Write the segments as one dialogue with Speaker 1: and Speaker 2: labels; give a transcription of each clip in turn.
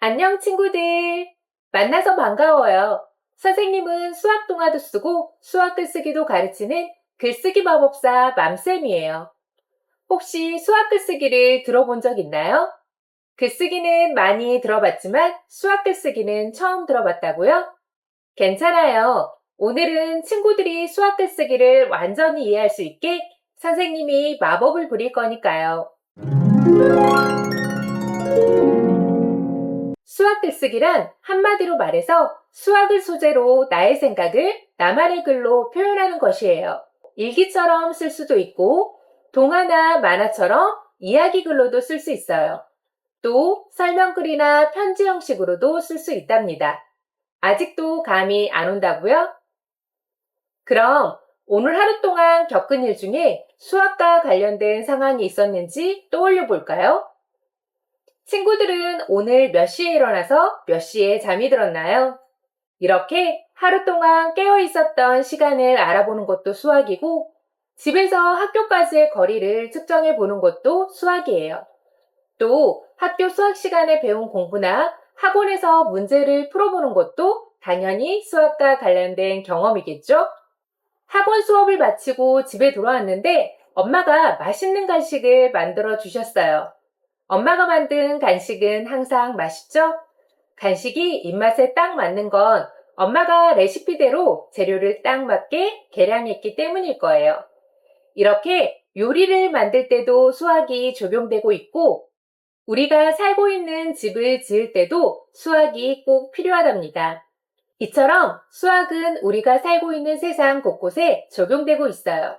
Speaker 1: 안녕, 친구들. 만나서 반가워요. 선생님은 수학 동화도 쓰고 수학 글쓰기도 가르치는 글쓰기 마법사 맘쌤이에요. 혹시 수학 글쓰기를 들어본 적 있나요? 글쓰기는 많이 들어봤지만 수학 글쓰기는 처음 들어봤다고요? 괜찮아요. 오늘은 친구들이 수학 글쓰기를 완전히 이해할 수 있게 선생님이 마법을 부릴 거니까요. 수학 글쓰기란 한마디로 말해서 수학을 소재로 나의 생각을 나만의 글로 표현하는 것이에요. 일기처럼 쓸 수도 있고 동화나 만화처럼 이야기 글로도 쓸 수 있어요. 또 설명글이나 편지 형식으로도 쓸 수 있답니다. 아직도 감이 안 온다고요? 그럼 오늘 하루 동안 겪은 일 중에 수학과 관련된 상황이 있었는지 떠올려 볼까요? 친구들은 오늘 몇 시에 일어나서 몇 시에 잠이 들었나요? 이렇게 하루 동안 깨어 있었던 시간을 알아보는 것도 수학이고, 집에서 학교까지의 거리를 측정해 보는 것도 수학이에요. 또 학교 수학 시간에 배운 공부나 학원에서 문제를 풀어보는 것도 당연히 수학과 관련된 경험이겠죠? 학원 수업을 마치고 집에 돌아왔는데 엄마가 맛있는 간식을 만들어 주셨어요. 엄마가 만든 간식은 항상 맛있죠? 간식이 입맛에 딱 맞는 건 엄마가 레시피대로 재료를 딱 맞게 계량했기 때문일 거예요. 이렇게 요리를 만들 때도 수학이 적용되고 있고, 우리가 살고 있는 집을 지을 때도 수학이 꼭 필요하답니다. 이처럼 수학은 우리가 살고 있는 세상 곳곳에 적용되고 있어요.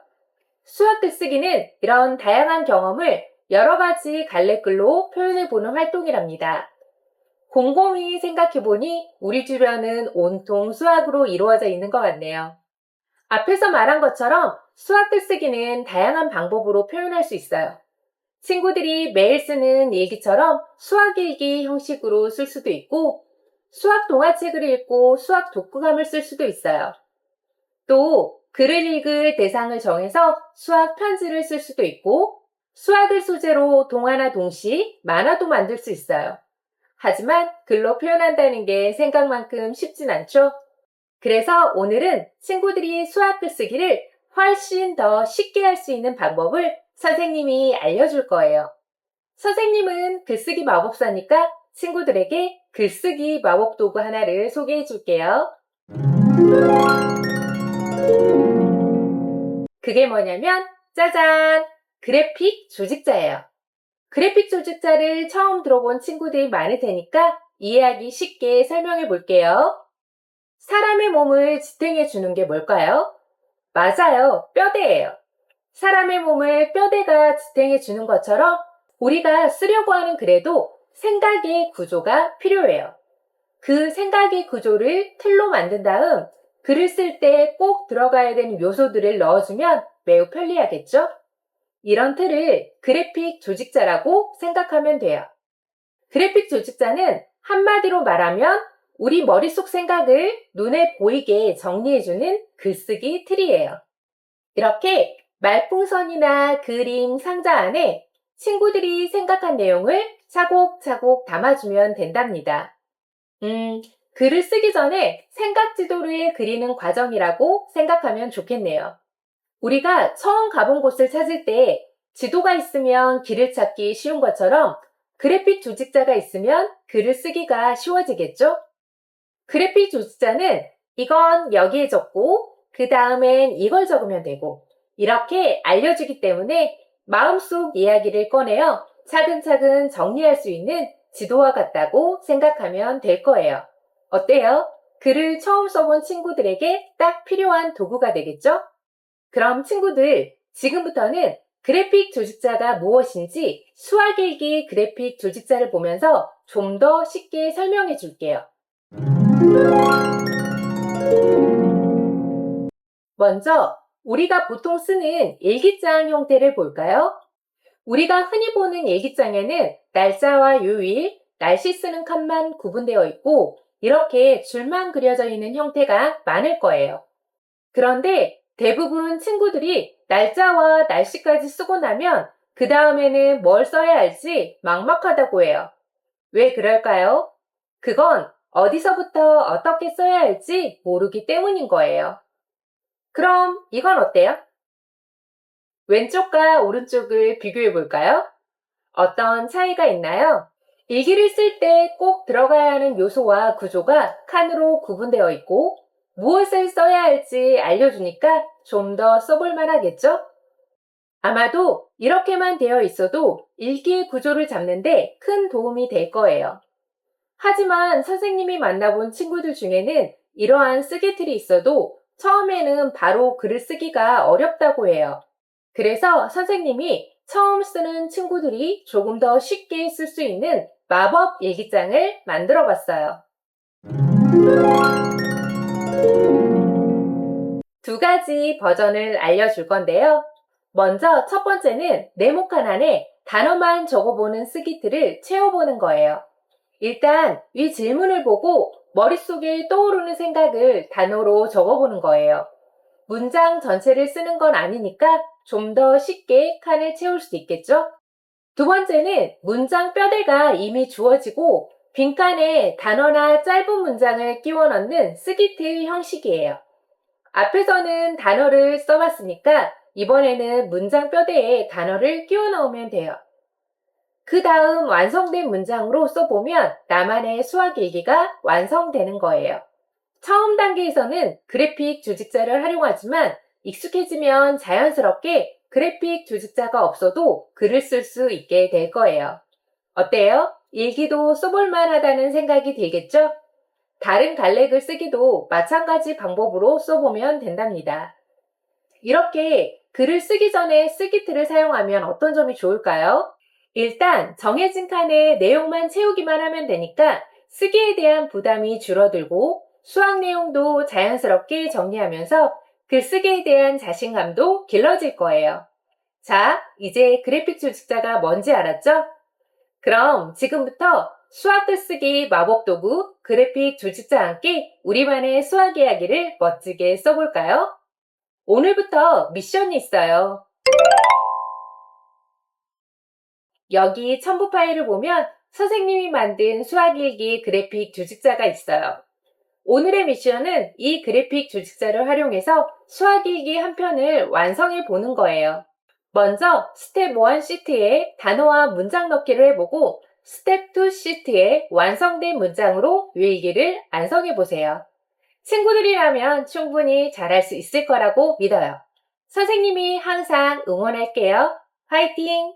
Speaker 1: 수학 글쓰기는 이런 다양한 경험을 여러 가지 갈래글로 표현해보는 활동이랍니다. 곰곰이 생각해보니 우리 주변은 온통 수학으로 이루어져 있는 것 같네요. 앞에서 말한 것처럼 수학 글쓰기는 다양한 방법으로 표현할 수 있어요. 친구들이 매일 쓰는 일기처럼 수학일기 형식으로 쓸 수도 있고, 수학 동화책을 읽고 수학 독후감을 쓸 수도 있어요. 또 글을 읽을 대상을 정해서 수학 편지를 쓸 수도 있고, 수학을 소재로 동화나 동시, 만화도 만들 수 있어요. 하지만 글로 표현한다는 게 생각만큼 쉽진 않죠? 그래서 오늘은 친구들이 수학 글쓰기를 훨씬 더 쉽게 할 수 있는 방법을 선생님이 알려줄 거예요. 선생님은 글쓰기 마법사니까 친구들에게 글쓰기 마법 도구 하나를 소개해 줄게요. 그게 뭐냐면 짜잔! 그래픽 조직자예요. 그래픽 조직자를 처음 들어본 친구들이 많을 테니까 이해하기 쉽게 설명해 볼게요. 사람의 몸을 지탱해 주는 게 뭘까요? 맞아요. 뼈대예요. 사람의 몸을 뼈대가 지탱해 주는 것처럼 우리가 쓰려고 하는 글에도 생각의 구조가 필요해요. 그 생각의 구조를 틀로 만든 다음 글을 쓸 때 꼭 들어가야 되는 요소들을 넣어주면 매우 편리하겠죠? 이런 틀을 그래픽 조직자라고 생각하면 돼요. 그래픽 조직자는 한마디로 말하면 우리 머릿속 생각을 눈에 보이게 정리해주는 글쓰기 틀이에요. 이렇게 말풍선이나 그림, 상자 안에 친구들이 생각한 내용을 차곡차곡 담아주면 된답니다. 글을 쓰기 전에 생각 지도를 그리는 과정이라고 생각하면 좋겠네요. 우리가 처음 가본 곳을 찾을 때 지도가 있으면 길을 찾기 쉬운 것처럼 그래픽 조직자가 있으면 글을 쓰기가 쉬워지겠죠? 그래픽 조직자는 이건 여기에 적고 그 다음엔 이걸 적으면 되고 이렇게 알려주기 때문에 마음속 이야기를 꺼내어 차근차근 정리할 수 있는 지도와 같다고 생각하면 될 거예요. 어때요? 글을 처음 써본 친구들에게 딱 필요한 도구가 되겠죠? 그럼 친구들, 지금부터는 그래픽 조직자가 무엇인지 수학일기 그래픽 조직자를 보면서 좀 더 쉽게 설명해 줄게요. 먼저 우리가 보통 쓰는 일기장 형태를 볼까요? 우리가 흔히 보는 일기장에는 날짜와 요일, 날씨 쓰는 칸만 구분되어 있고 이렇게 줄만 그려져 있는 형태가 많을 거예요. 그런데 대부분 친구들이 날짜와 날씨까지 쓰고 나면 그 다음에는 뭘 써야 할지 막막하다고 해요. 왜 그럴까요? 그건 어디서부터 어떻게 써야 할지 모르기 때문인 거예요. 그럼 이건 어때요? 왼쪽과 오른쪽을 비교해 볼까요? 어떤 차이가 있나요? 일기를 쓸 때 꼭 들어가야 하는 요소와 구조가 칸으로 구분되어 있고 무엇을 써야 할지 알려주니까 좀 더 써볼 만하겠죠? 아마도 이렇게만 되어 있어도 일기의 구조를 잡는데 큰 도움이 될 거예요. 하지만 선생님이 만나본 친구들 중에는 이러한 쓰기 틀이 있어도 처음에는 바로 글을 쓰기가 어렵다고 해요. 그래서 선생님이 처음 쓰는 친구들이 조금 더 쉽게 쓸 수 있는 마법 일기장을 만들어 봤어요. 두 가지 버전을 알려줄 건데요. 먼저 첫 번째는 네모칸 안에 단어만 적어보는 쓰기틀을 채워보는 거예요. 일단 이 질문을 보고 머릿속에 떠오르는 생각을 단어로 적어보는 거예요. 문장 전체를 쓰는 건 아니니까 좀 더 쉽게 칸을 채울 수 있겠죠? 두 번째는 문장 뼈대가 이미 주어지고 빈칸에 단어나 짧은 문장을 끼워 넣는 쓰기틀 형식이에요. 앞에서는 단어를 써봤으니까 이번에는 문장 뼈대에 단어를 끼워 넣으면 돼요. 그 다음 완성된 문장으로 써보면 나만의 수학 일기가 완성되는 거예요. 처음 단계에서는 그래픽 조직자를 활용하지만 익숙해지면 자연스럽게 그래픽 조직자가 없어도 글을 쓸 수 있게 될 거예요. 어때요? 일기도 써볼만 하다는 생각이 들겠죠? 다른 갈래글 쓰기도 마찬가지 방법으로 써보면 된답니다. 이렇게 글을 쓰기 전에 쓰기틀을 사용하면 어떤 점이 좋을까요? 일단 정해진 칸에 내용만 채우기만 하면 되니까 쓰기에 대한 부담이 줄어들고 수학 내용도 자연스럽게 정리하면서 글쓰기에 대한 자신감도 길러질 거예요. 자, 이제 그래픽 조직자가 뭔지 알았죠? 그럼 지금부터 수학 글쓰기 마법 도구 그래픽 조직자와 함께 우리만의 수학 이야기를 멋지게 써볼까요? 오늘부터 미션이 있어요. 여기 첨부 파일을 보면 선생님이 만든 수학일기 그래픽 조직자가 있어요. 오늘의 미션은 이 그래픽 조직자를 활용해서 수학일기 한 편을 완성해 보는 거예요. 먼저 스텝 1 시트에 단어와 문장 넣기를 해보고 스텝 2 시트에 완성된 문장으로 일기를 완성해 보세요. 친구들이라면 충분히 잘할 수 있을 거라고 믿어요. 선생님이 항상 응원할게요. 화이팅!